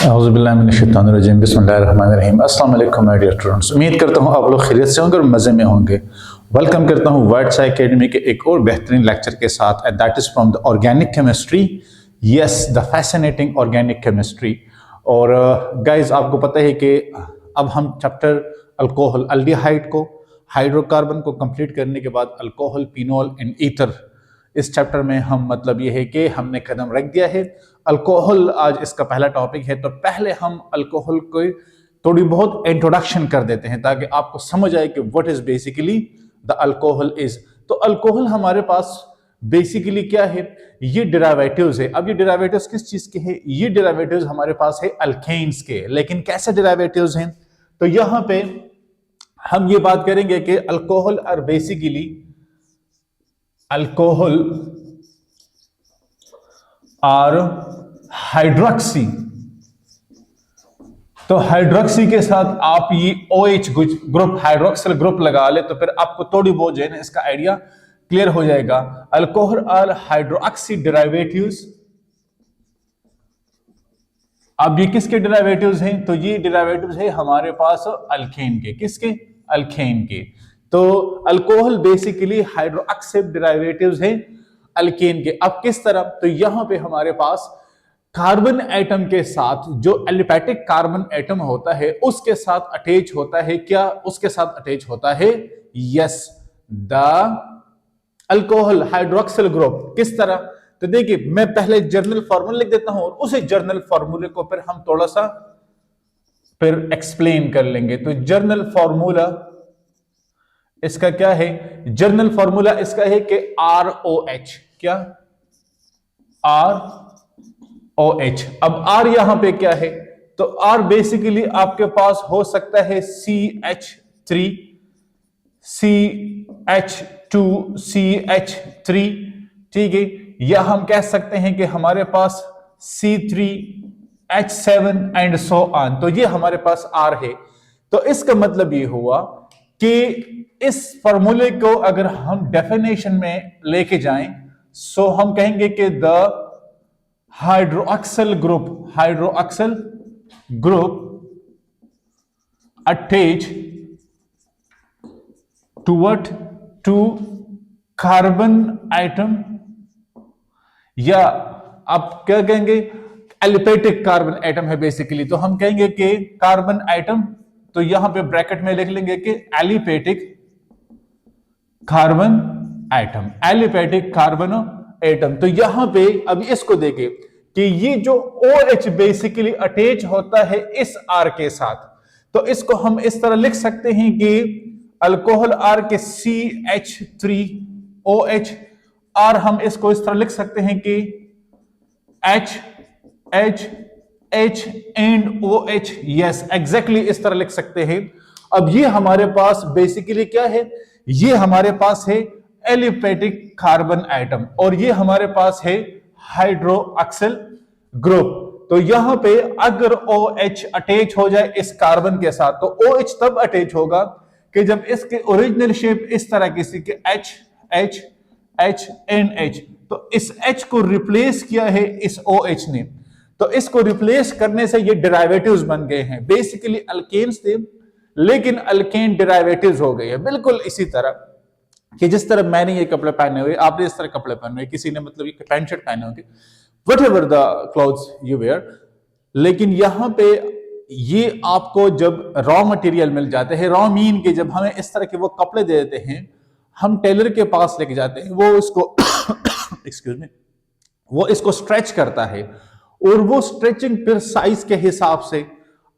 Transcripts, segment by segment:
औज़ुबिल्लाहिमिनश्शैतानिर्रजीम बिस्मिल्लाहिर्रहमानिर्रहीम। अस्सलाम वालेकुम माय डियर स्टूडेंट्स, उम्मीद करता हूँ आप लोग खैरियत से होंगे और मज़े में होंगे। वेलकम करता हूँ वर्ड्स एकेडमी के एक और बेहतरीन लेक्चर के साथ, and that is from the organic chemistry. Yes, the fascinating organic chemistry. और गाइज आपको पता है कि अब हम चैप्टर अल्कोहल अल्डिहाइड को, हाइड्रोकार्बन को कंप्लीट करने के बाद अल्कोहल, फिनोल एंड ईथर, इस चैप्टर में हम मतलब ये है कि हमने कदम रख दिया है। अल्कोहल आज इसका पहला टॉपिक है, तो पहले हम अल्कोहल को थोड़ी बहुत इंट्रोडक्शन कर देते हैं ताकि आपको समझ आए कि what is basically the alcohol is. तो अल्कोहल हमारे पास बेसिकली क्या है, ये डेरिवेटिव्स है। अब ये डेरिवेटिव्स किस चीज के हैं? ये डेरिवेटिव्स हमारे पास है अल्केन्स के। लेकिन कैसे डेरिवेटिव्स हैं? तो यहां पे हम ये बात करेंगे कि अल्कोहल आर बेसिकली अल्कोहल और हाइड्रोक्सी। तो हाइड्रोक्सी के साथ आप ये OH ग्रुप, हाइड्रोक्सिल ग्रुप लगा ले तो फिर आपको थोड़ी बहुत जो है ना इसका आइडिया क्लियर हो जाएगा। अल्कोहल और हाइड्रोक्सी डेरिवेटिव्स। अब ये किसके डेरिवेटिव्स हैं? तो ये डेरिवेटिव्स है हमारे पास अल्केन के। किसके? अल्केन के। तो अल्कोहल बेसिकली हाइड्रोक्सिल डेरिवेटिव्स हैं अल्केन के। अब किस तरह? तो यहां पे हमारे पास कार्बन एटम के साथ जो एलिफेटिक कार्बन एटम होता है उसके साथ अटैच होता है। क्या उसके साथ अटैच होता है? Yes, the alcohol hydroxyl group. किस तरह? तो देखिए, मैं पहले जर्नल फॉर्मूला लिख देता हूं और उसी जर्नल फॉर्मूले को फिर हम थोड़ा सा फिर एक्सप्लेन कर लेंगे। तो जर्नल फॉर्मूला इसका क्या है? जर्नल फॉर्मूला इसका है कि ROH। क्या? ROH। अब R यहां पे क्या है? तो R बेसिकली आपके पास हो सकता है CH3, CH2, CH3, ठीक है। या हम कह सकते हैं कि हमारे पास C3H7 एंड सो ऑन। तो ये हमारे पास R है। तो इसका मतलब ये हुआ कि इस फॉर्मूले को अगर हम डेफिनेशन में लेके जाएं सो हम कहेंगे कि the hydroxyl group attach to carbon atom, या आप क्या कहेंगे? एलिफेटिक कार्बन एटम है बेसिकली। तो हम कहेंगे कि कार्बन एटम, तो यहां पे ब्रैकेट में लिख लेंगे कि aliphatic carbon atom, aliphatic carbon atom. तो यहां पे अब इसको देखें कि ये जो OH बेसिकली अटैच होता है इस R के साथ, तो इसको हम इस तरह लिख सकते हैं कि अल्कोहल R के CH3OH, और हम इसको इस तरह लिख सकते हैं कि H and OH। Yes, exactly इस तरह लिख सकते हैं। अब ये हमारे पास बेसिकली क्या है? ये हमारे पास है एलिफेटिक कार्बन एटम और ये हमारे पास है हाइड्रोक्सिल ग्रुप। तो यहां पे अगर OH अटैच हो जाए इस कार्बन के साथ, तो OH तब अटैच होगा कि जब इसके ओरिजिनल शेप इस तरह की सी, H एंड H। तो इस H को रिप्लेस किया है इस OH ने, तो इसको रिप्लेस करने से ये डेरिवेटिव्स बन गए हैं। बेसिकली अल्केन्स थे लेकिन अल्केन डेरिवेटिव्स हो गए हैं। बिल्कुल इसी तरह कि जिस तरह मैंने ये कपड़े पहने हुए, आपने इस तरह कपड़े पहने हुए, किसी ने मतलब ये पैंट शर्ट पहने होंगे, whatever the clothes you wear. लेकिन यहां पे ये आपको जब रॉ मटेरियल मिल जाते हैं, रॉ मीन के जब हमें इस तरह के वो कपड़े दे देते हैं, हम टेलर के पास लेके जाते हैं, वो इसको एक्सक्यूज मी, वो इसको स्ट्रेच करता है और वो स्ट्रेचिंग फिर साइज के हिसाब से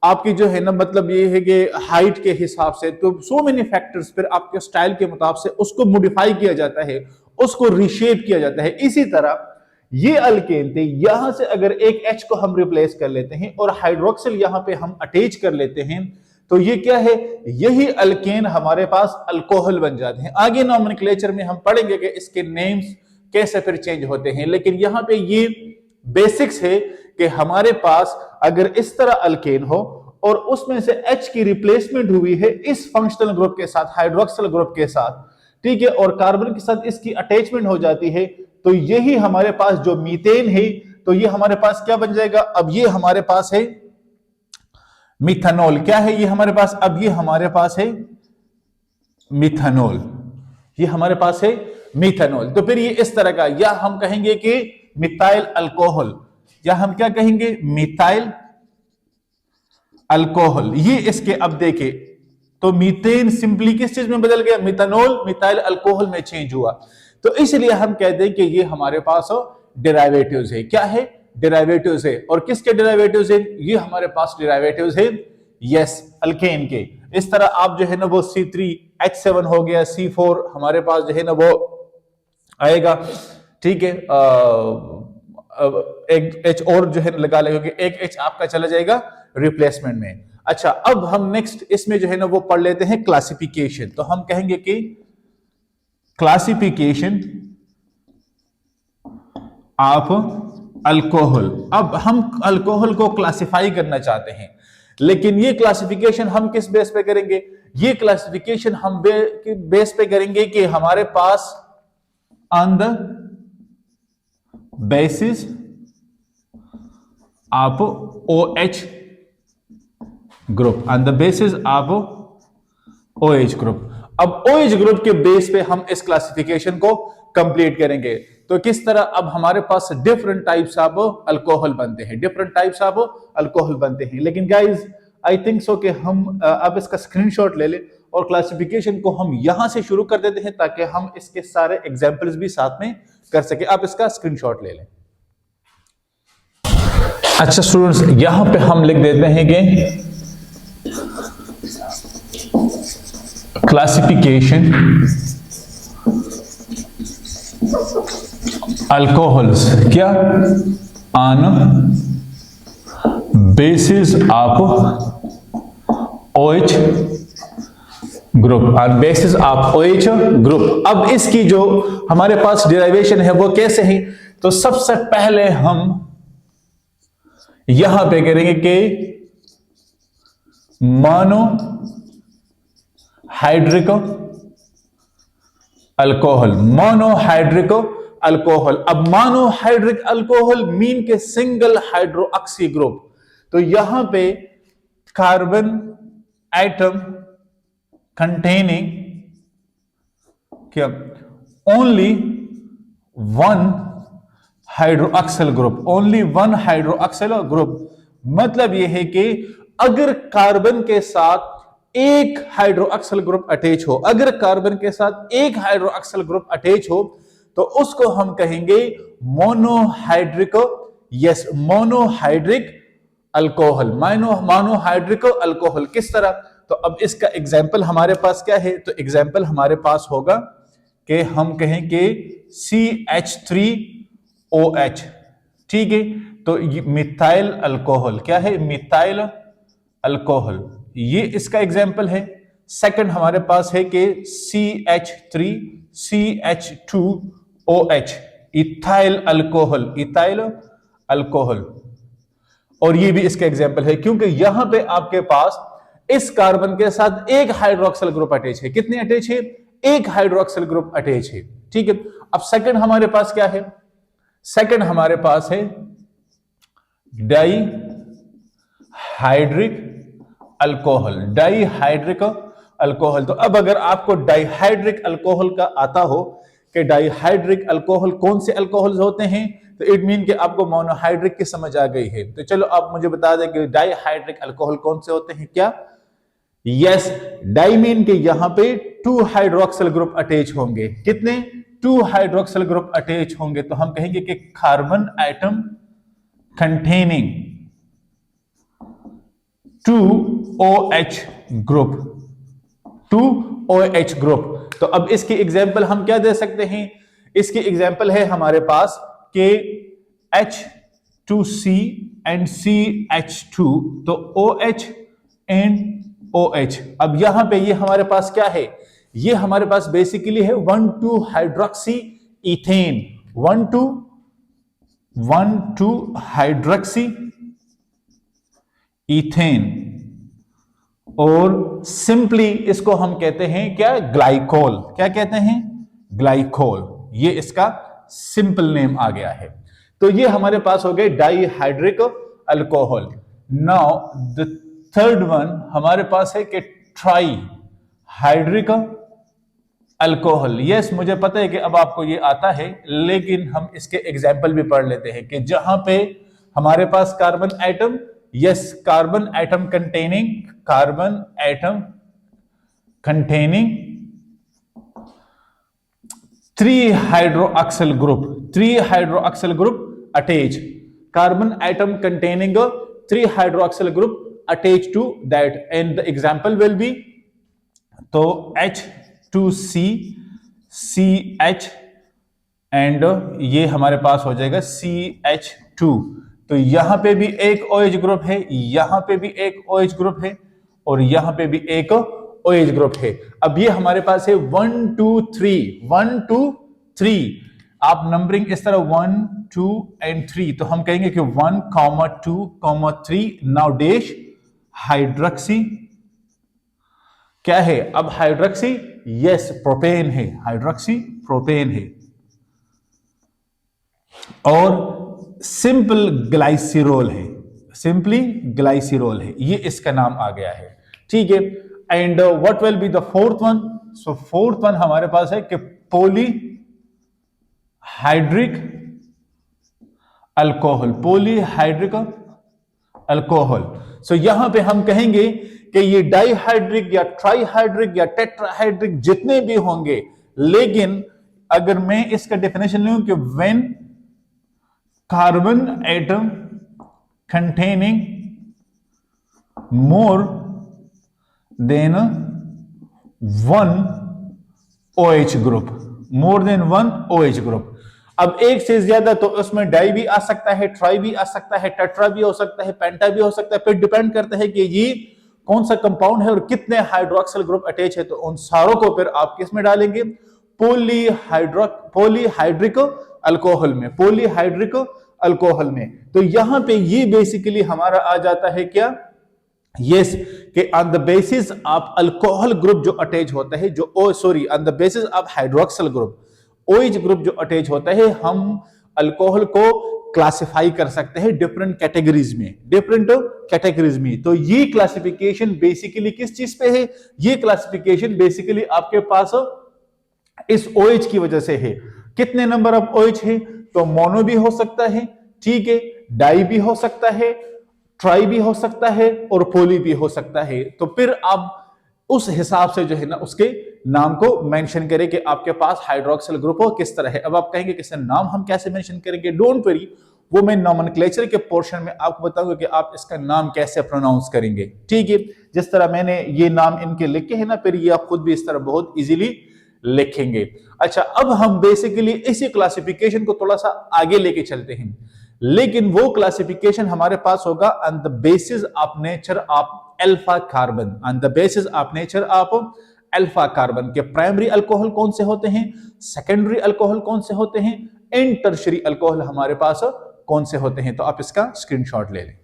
आपकी जो है ना, मतलब ये है कि हाइट के हिसाब से, तो सो मेनी फैक्टर्स फिर आपके स्टाइल के मुताबिक से उसको मॉडिफाई किया जाता है, उसको रिशेप किया जाता है। इसी तरह ये अल्केन थे, यहां से अगर एक H को हम रिप्लेस कर लेते हैं और हाइड्रोक्सिल यहां पे हम अटैच कर लेते हैं, तो ये क्या है? यही अल्केन हमारे पास अल्कोहल बन जाते हैं। आगे नॉमेनक्लेचर में हम पढ़ेंगे कि इसके नेम्स कैसे फिर चेंज होते हैं, लेकिन यहां पे ये बेसिक्स है कि हमारे पास अगर इस तरह अल्केन हो और उसमें से H की रिप्लेसमेंट हुई है इस फंक्शनल ग्रुप के साथ, हाइड्रोक्सिल ग्रुप के साथ, ठीक है, और कार्बन के साथ इसकी अटैचमेंट हो जाती है, तो यही हमारे पास जो मीथेन है, तो ये हमारे पास क्या बन जाएगा? अब ये हमारे पास है मिथानॉल क्या है ये हमारे पास? अब ये हमारे पास है मिथानॉल, ये हमारे पास है मिथानॉल। तो फिर ये इस तरह का, या हम कहेंगे कि मिथाइल अल्कोहल, या हम क्या कहेंगे? Methyl alcohol. ये इसके अब देखे तो मीथेन सिंपली किस चीज में बदल गया? मिथानॉल मिथाइल अल्कोहल में चेंज हुआ। तो इसलिए हम कहते हैं कि ये हमारे पास डेरिवेटिव्स है। क्या है? डेरिवेटिव्स है। और किसके डेरिवेटिव्स है? ये हमारे पास डेरिवेटिव्स है यस अल्केन के। इस तरह आप जो है ना वो C3H7 हो गया, C4 हमारे पास जो है ना वो आएगा, ठीक है। एक H और जो है लगा लेंगे, एक H आपका चला जाएगा रिप्लेसमेंट में। अच्छा, अब हम नेक्स्ट इसमें जो है ना वो पढ़ लेते हैं क्लासिफिकेशन। तो हम कहेंगे कि क्लासिफिकेशन ऑफ अल्कोहल। अब हम अल्कोहल को क्लासिफाई करना चाहते हैं, लेकिन ये क्लासिफिकेशन हम किस बेस पे करेंगे? ये क्लासिफिकेशन हम बेस पे करेंगे कि हमारे pass on the basis of OH group, on the basis of OH group. अब OH ग्रुप के बेस पे हम इस क्लासिफिकेशन को कंप्लीट करेंगे। तो किस तरह? अब हमारे पास डिफरेंट टाइप्स ऑफ अल्कोहल बनते हैं, डिफरेंट टाइप्स ऑफ अल्कोहल बनते हैं। लेकिन गाइस आई थिंक सो कि हम अब इसका स्क्रीनशॉट ले लें और क्लासिफिकेशन को हम यहां से शुरू कर देते हैं, ताकि हम इसके सारे एग्जांपल्स भी साथ में कर सके। आप इसका स्क्रीनशॉट ले लें। अच्छा स्टूडेंट्स, यहां पे हम लिख देते हैं कि क्लासिफिकेशन अल्कोहल्स क्या? On basis of OH group, on basis of OH group. अब इसकी जो हमारे पास डेरिवेशन है वो कैसे है? तो सबसे पहले हम यहां पे करेंगे कि mono hydric alcohol, monohydric alcohol. अब मोनोहाइड्रिक अल्कोहल मीन के सिंगल हाइड्रोक्सी ग्रुप। तो यहां पे कार्बन एटम कंटेनिंग क्या? Only one hydroxyl group, only one hydroxyl group. मतलब यह है कि अगर कार्बन के साथ एक हाइड्रोक्सिल ग्रुप अटैच हो, अगर कार्बन के साथ एक हाइड्रोक्सिल ग्रुप अटैच हो, तो उसको हम कहेंगे monohydric, yes monohydric alcohol, monohydric alcohol. किस तरह? तो अब इसका एग्जाम्पल हमारे पास क्या है? तो एग्जाम्पल हमारे पास होगा कि हम कहें कि CH3OH, ठीक है। तो मिथाइल अल्कोहल क्या है? मिथाइल अल्कोहल, ये इसका एग्जाम्पल है। सेकंड हमारे पास है कि CH3CH2OH, ethyl alcohol, ethyl alcohol. और ये भी इसका एग्जाम्पल है, क्योंकि यहां पे आपके पास इस कार्बन के साथ एक हाइड्रोक्सिल ग्रुप अटैच है। कितने अटैच है? एक हाइड्रोक्सिल ग्रुप अटैच है, ठीक है। अब सेकंड हमारे पास क्या है? सेकंड हमारे पास है डाइहाइड्रिक अल्कोहल, डाइहाइड्रिक अल्कोहल। तो अब अगर आपको डाइहाइड्रिक अल्कोहल का आता हो कि डाइहाइड्रिक अल्कोहल कौन से अल्कोहल होते हैं, तो इट मीन कि आपको मोनोहाइड्रिक की समझ आ गई है। तो चलो आप मुझे बता दें कि डाइहाइड्रिक अल्कोहल कौन से होते हैं? क्या? यस, डाई मीन के यहां पे 2 हाइड्रोक्सिल ग्रुप अटैच होंगे। कितने? 2 हाइड्रोक्सिल ग्रुप अटैच होंगे। तो हम कहेंगे कि carbon atom containing 2OH group, 2OH group. तो अब इसकी एग्जांपल हम क्या दे सकते हैं? इसकी एग्जांपल है हमारे पास कि H2C एंड CH2, तो OH एंड OH। अब यहां पे ये हमारे पास क्या है? ये हमारे पास बेसिकली है 1,2 हाइड्रोक्सी इथेन, 1,2 हाइड्रोक्सी इथेन। और सिंपली इसको हम कहते हैं क्या? ग्लाइकोल। क्या कहते हैं? ग्लाइकोल। ये इसका सिंपल नेम आ गया है। तो ये हमारे पास हो गए dihydric alcohol. Now the third one हमारे पास है कि ट्राई हाइड्रिक अल्कोहल। यस, मुझे पता है कि अब आपको ये आता है, लेकिन हम इसके एग्जाम्पल भी पढ़ लेते हैं कि जहां पे हमारे पास carbon atom, yes, carbon atom containing 3 hydroxyl group attach, carbon atom containing a 3 hydroxyl group attached to that, and the example will be तो H2C CH एंड ये हमारे पास हो जाएगा CH2। तो यहां पे भी एक OH ग्रुप है, यहां पे भी एक OH ग्रुप है, और यहां पे भी एक OH ग्रुप है। अब ये हमारे पास है 1 2 3, आप नंबरिंग इस तरह 1 2 एंड 3, तो हम कहेंगे कि 1 2 3 नाउ डैश हाइड्रोक्सी क्या है अब हाइड्रोक्सी, यस प्रोपेन है, हाइड्रोक्सी प्रोपेन है, और सिंपल ग्लाइसिरोल है, सिंपली ग्लाइसिरोल है, ये इसका नाम आ गया है, ठीक है। And what will be the fourth one? So fourth one हमारे पास है कि पॉली हाइड्रिक अल्कोहल। सो यहां पे हम कहेंगे कि ये डाइहाइड्रिक या ट्राइहाइड्रिक या टेट्राहाइड्रिक जितने भी होंगे, लेकिन अगर मैं इसका डेफिनेशन लूं कि when carbon atom containing more than 1 OH group, अब एक से ज्यादा तो उसमें डाई भी आ सकता है, ट्राई भी आ सकता है, टेट्रा भी हो सकता है, पेंटा भी हो सकता है, फिर डिपेंड करता है कि ये कौन सा कंपाउंड है और कितने हाइड्रोक्सिल ग्रुप अटैच है, तो उन सारों को फिर आप किस में डालेंगे? पॉलीहाइड्रिक अल्कोहल में। तो यहां पे ये बेसिकली हमारा आ जाता है क्या? यस, कि on the basis of alcohol group जो अटैच होता है, on the basis of hydroxyl group OH group जो अटैच होता है, हम अल्कोहल को क्लासिफाई कर सकते हैं डिफरेंट कैटेगरीज में। तो ये क्लासिफिकेशन बेसिकली किस चीज पे है? ये क्लासिफिकेशन बेसिकली आपके पास इस OH की वजह से है। कितने नंबर ऑफ OH है? तो मोनो भी हो सकता है, ठीक है, डाई भी हो सकता है, ट्राई भी हो सकता है, और पोली भी हो सकता है। तो फिर आप उस हिसाब से जो है ना उसके नाम को मेंशन करें कि आपके पास हाइड्रोक्सिल ग्रुप हो किस तरह है। अब आप कहेंगे कि सर नाम हम कैसे मेंशन करेंगे? डोंट वरी, वो मैं नॉमेनक्लेचर के पोर्शन में आपको बताऊंगा कि आप इसका नाम कैसे प्रोनाउंस करेंगे, ठीक है। जिस तरह मैंने ये नाम इनके लिखे हैं ना, फिर ये आप खुद भी इस तरह बहुत इजीली लिखेंगे। अच्छा, अब हम बेसिकली इसी क्लासिफिकेशन को थोड़ा सा आगे लेके चलते हैं, लेकिन वो क्लासिफिकेशन हमारे पास होगा on the basis of nature of alpha carbon, के प्राइमरी अल्कोहल कौन से होते हैं, सेकेंडरी अल्कोहल कौन से होते हैं, एंड टर्शरी अल्कोहल हमारे पास कौन से होते हैं। तो आप इसका स्क्रीनशॉट ले लें।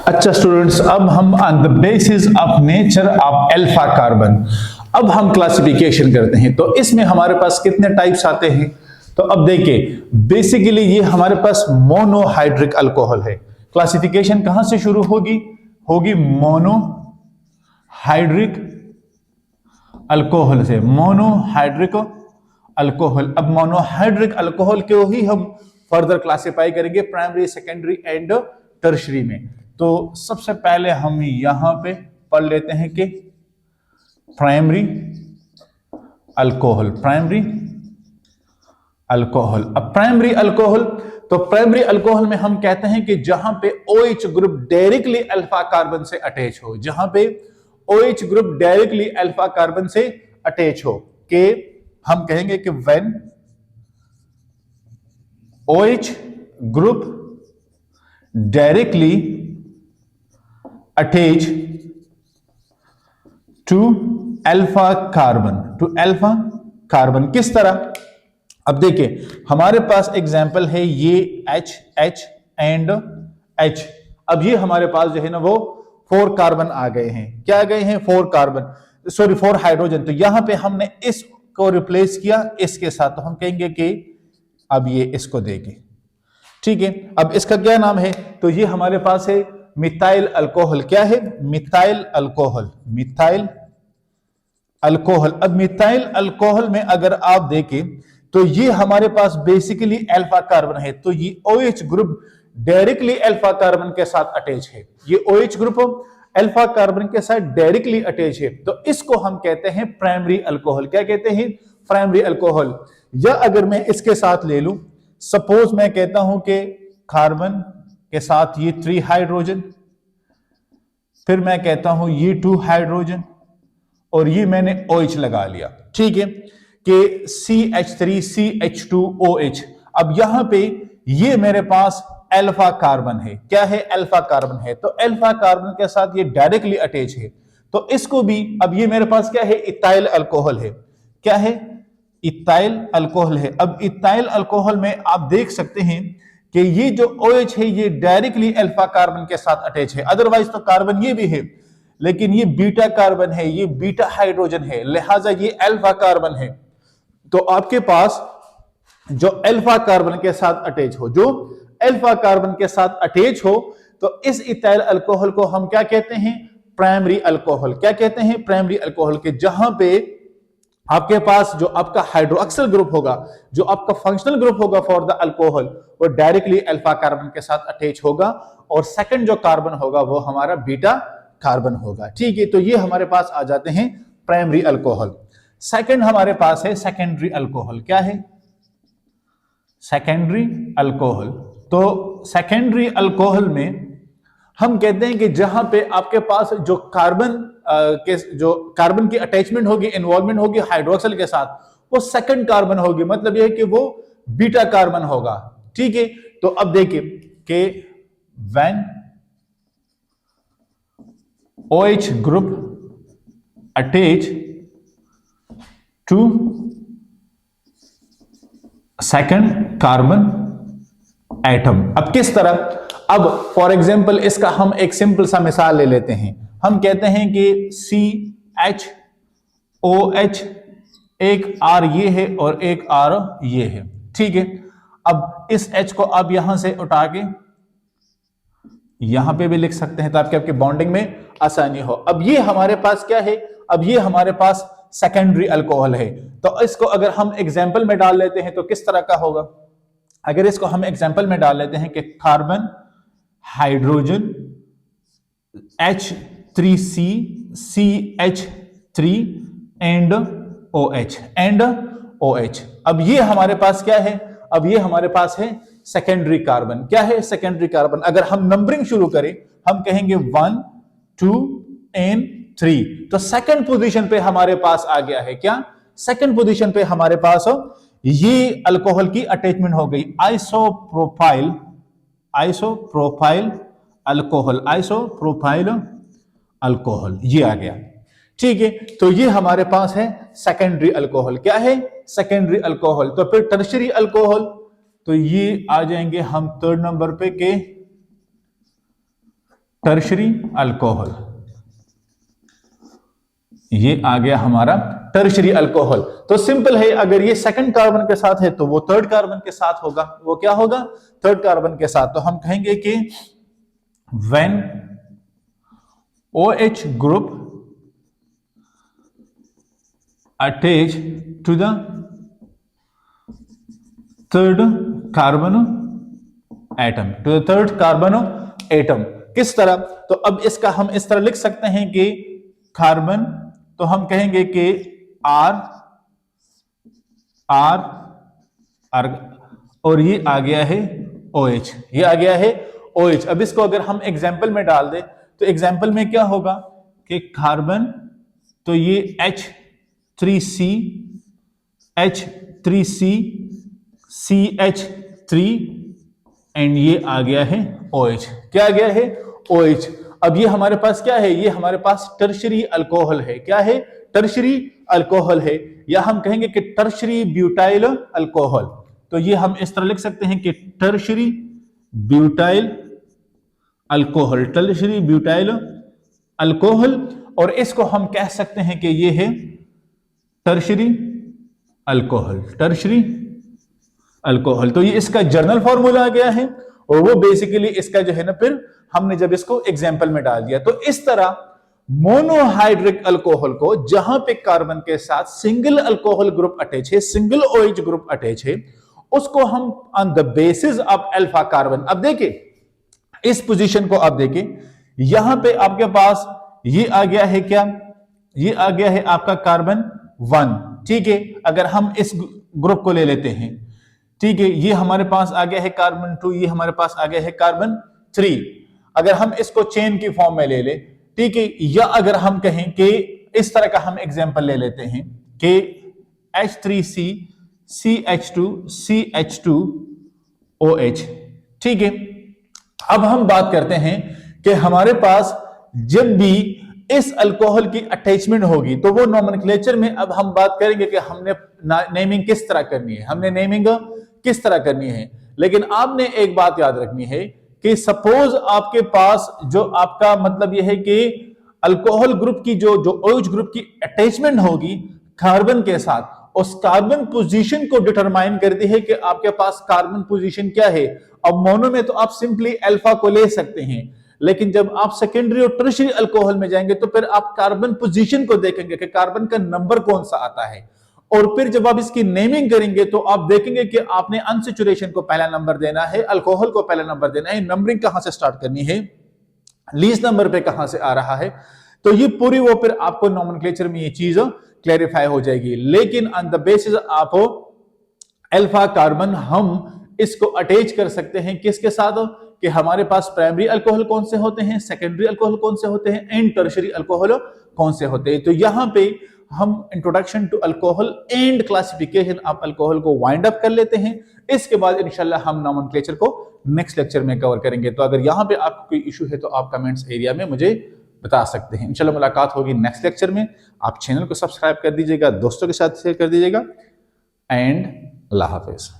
अच्छा स्टूडेंट्स, अब हम on the basis of nature of alpha carbon अब हम क्लासिफिकेशन करते हैं। तो इसमें हमारे पास कितने टाइप्स आते हैं? तो अब देखिए, बेसिकली ये हमारे पास मोनोहाइड्रिक अल्कोहल है। क्लासिफिकेशन कहां से शुरू होगी मोनोहाइड्रिक अल्कोहल से, मोनोहाइड्रिक अल्कोहल। अब मोनोहाइड्रिक अल्कोहल को ही हम फर्दर क्लासिफाई करेंगे प्राइमरी, सेकेंडरी एंड टर्शरी में। तो सबसे पहले हम यहां पे पढ़ लेते हैं कि प्राइमरी अल्कोहल। अब प्राइमरी अल्कोहल, तो प्राइमरी अल्कोहल में हम कहते हैं कि जहां पे OH group directly alpha carbon से अटैच हो, जहां पे OH group directly alpha carbon से अटैच हो, कि हम कहेंगे कि when OH group directly attach to alpha carbon. किस तरह? अब देखिए, हमारे पास एग्जाम्पल है ये H एंड H। अब ये हमारे पास जो है ना वो 4 कार्बन आ गए हैं। क्या आ गए हैं? 4 हाइड्रोजन। तो यहां पे हमने इसको रिप्लेस किया इसके साथ, तो हम कहेंगे कि अब ये इसको देंगे, ठीक है। अब इसका क्या नाम है? तो ये हमारे पास है मिथाइल अल्कोहल। क्या है? Methyl alcohol. Methyl alcohol. अब मिथाइल अल्कोहल में अगर आप देखें तो ये हमारे पास बेसिकली अल्फा कार्बन है, तो ये OH group directly alpha carbon के साथ अटैच है। ये OH ग्रुप अल्फा कार्बन के साथ डायरेक्टली अटैच है, तो इसको हम कहते हैं प्राइमरी अल्कोहल। क्या कहते हैं? Primary alcohol. या अगर मैं इसके साथ ले लूं, सपोज मैं कहता हूं कि कार्बन के साथ ये 3 हाइड्रोजन, फिर मैं कहता हूं ये 2 हाइड्रोजन, और ये मैंने OH लगा लिया, ठीक है, कि CH3 CH2OH। अब यहां पे ये मेरे पास अल्फा कार्बन है। क्या है? अल्फा कार्बन है। तो अल्फा कार्बन के साथ ये डायरेक्टली अटैच है, तो इसको भी, अब ये मेरे पास क्या है? इथाइल अल्कोहल है। क्या है? इथाइल अल्कोहल है। अब इथाइल अल्कोहल में आप देख सकते हैं कि ये जो OH है ये डायरेक्टली अल्फा कार्बन के साथ अटैच है। अदरवाइज तो कार्बन ये भी है, लेकिन ये बीटा कार्बन है, ये बीटा हाइड्रोजन है, लिहाजा ये अल्फा कार्बन है। तो आपके पास जो अल्फा कार्बन के साथ अटैच हो, जो अल्फा कार्बन के साथ अटैच हो, तो इस इथाइल अल्कोहल को हम क्या कहते हैं? Primary alcohol. क्या कहते हैं? प्राइमरी अल्कोहल के, जहां पे आपके पास जो आपका हाइड्रोक्सिल ग्रुप होगा, जो आपका फंक्शनल ग्रुप होगा फॉर द अल्कोहल, वो डायरेक्टली अल्फा कार्बन के साथ अटैच होगा, और सेकंड जो कार्बन होगा वो हमारा बीटा कार्बन होगा, ठीक है। तो ये हमारे पास आ जाते हैं प्राइमरी अल्कोहल। सेकंड हमारे पास है सेकेंडरी अल्कोहल। क्या है? Secondary alcohol. तो सेकेंडरी अल्कोहल में हम कहते हैं कि जहां पे आपके पास जो कार्बन की अटैचमेंट होगी, इन्वॉल्वमेंट होगी हाइड्रोक्सिल के साथ, वो सेकंड कार्बन होगी, मतलब यह है कि वो बीटा कार्बन होगा, ठीक है। तो अब देखिए कि when OH group attach to second carbon atom. अब किस तरह? अब फॉर एग्जांपल इसका हम एक सिंपल सा मिसाल ले लेते हैं। हम कहते हैं कि CHOH, एक R ये है और एक R ये है, ठीक है। अब इस H को आप यहां से उठा के यहां पे भी लिख सकते हैं ताकि आपके बॉन्डिंग में आसानी हो। अब ये हमारे पास क्या है? अब ये हमारे पास सेकेंडरी अल्कोहल है। तो इसको अगर हम एग्जाम्पल में डाल लेते हैं तो किस तरह का होगा? अगर इसको हम एग्जाम्पल में डाल लेते हैं कि carbon, hydrogen, H3C CH3 and OH। अब ये हमारे पास क्या है? अब ये हमारे पास है सेकेंडरी कार्बन। क्या है? Secondary carbon. अगर हम नंबरिंग शुरू करें, हम कहेंगे 1 2 एंड 3, तो सेकंड पोजीशन पे हमारे पास आ गया है। क्या? सेकंड पोजीशन पे हमारे पास ये अल्कोहल की अटैचमेंट हो गई, आइसोप्रोपाइल अल्कोहल, ये आ गया, ठीक है। तो ये हमारे पास है सेकेंडरी अल्कोहल। क्या है? Secondary alcohol. तो फिर टर्शियरी अल्कोहल, तो ये आ जाएंगे हम थर्ड नंबर पे के टर्शियरी अल्कोहल। ये आ गया हमारा टर्शियरी अल्कोहल। तो सिंपल है, अगर ये सेकंड कार्बन के साथ है तो वो थर्ड कार्बन के साथ होगा। वो क्या होगा? थर्ड कार्बन के साथ। तो हम कहेंगे कि when OH group attach to the third carbon atom, किस तरह? तो अब इसका हम इस तरह लिख सकते हैं कि कार्बन, तो हम कहेंगे कि R और ये आ गया है OH, ये आ गया है OH। अब इसको अगर हम एग्जाम्पल में डाल दें तो एग्जाम्पल में क्या होगा कि कार्बन, तो ये H3C CH3 एंड ये आ गया है OH। क्या आ गया है? OH। अब ये हमारे पास क्या है? ये हमारे पास टर्शियरी अल्कोहल है। क्या है? टर्शियरी अल्कोहल है, या हम कहेंगे कि टर्शियरी ब्यूटाइल अल्कोहल। तो ये हम इस तरह लिख सकते हैं कि टर्शियरी ब्यूटाइल अल्कोहल, और इसको हम कह सकते हैं कि ये है टर्शियरी अल्कोहल। तो ये इसका जर्नल फॉर्मूला आ गया है, और वो बेसिकली इसका जो है ना फिर हमने जब इसको एग्जाम्पल में डाल दिया, तो इस तरह मोनोहाइड्रिक अल्कोहल को जहां पे कार्बन के साथ सिंगल अल्कोहल ग्रुप अटैच है, सिंगल OH ग्रुप अटैच है, उसको हम on the basis of alpha carbon, अब देखिए इस पोजीशन को आप देखिए, यहां पे आपके पास ये आ गया है क्या, ये आ गया है आपका कार्बन 1, ठीक है। अगर हम इस ग्रुप को ले लेते हैं, ठीक है, ये हमारे पास आ गया है कार्बन 2, ये हमारे पास आ गया है कार्बन 3। अगर हम इसको चेन की फॉर्म में ले ले, ठीक है, या अगर हम कहें कि इस तरह का हम एग्जांपल ले लेते हैं कि H3C CH2 CH2OH, ठीक है। अब हम बात करते हैं कि हमारे पास जब भी इस अल्कोहल की अटैचमेंट होगी तो वो नोमेनक्लेचर में अब हम बात करेंगे कि हमने नेमिंग किस तरह करनी है, हमने नेमिंग किस तरह करनी है। लेकिन आपने एक बात याद रखनी है कि सपोज आपके पास जो आपका मतलब यह है कि अल्कोहल ग्रुप की जो OH ग्रुप की अटैचमेंट होगी कार्बन के साथ, उस कार्बन पोजीशन को डिटरमाइन करती है कि आपके पास कार्बन पोजीशन क्या है। अब मोनो में तो आप सिंपली अल्फा को ले सकते हैं, लेकिन जब आप सेकेंडरी और टर्शियरी अल्कोहल में जाएंगे तो फिर आप कार्बन पोजीशन को देखेंगे कि कार्बन का नंबर कौन सा आता है, और फिर जब आप इसकी नेमिंग करेंगे तो आप देखेंगे कि आपने अनसैचुरेशन को पहला नंबर देना है, अल्कोहल को पहला नंबर देना है, नंबरिंग कहां से स्टार्ट करनी है, लीस्ट नंबर पे कहां से आ रहा है, तो ये पूरी वो फिर आपको नोमेनक्लेचर में ये चीज क्लैरिफाई हो जाएगी। लेकिन ऑन द बेसिस आप अल्फा कार्बन हम इसको अटैच कर सकते हैं किसके साथ, कि हमारे पास प्राइमरी अल्कोहल कौन से होते हैं, सेकेंडरी अल्कोहल कौन से होते हैं, एंड टर्शियरी अल्कोहल कौन से होते हैं। तो यहां पे हम introduction to alcohol and classification of alcohol को वाइंड अप कर लेते हैं। इसके बाद इंशाल्लाह हम नोमेनक्लेचर को नेक्स्ट लेक्चर में कवर करेंगे। तो अगर यहां पे आपको कोई इशू है तो आप कमेंट्स एरिया में मुझे बता सकते हैं। इंशाल्लाह मुलाकात होगी नेक्स्ट लेक्चर में। आप चैनल को सब्सक्राइब कर दीजिएगा, दोस्तों के साथ शेयर कर दीजिएगा, एंड अल्लाह हाफिज।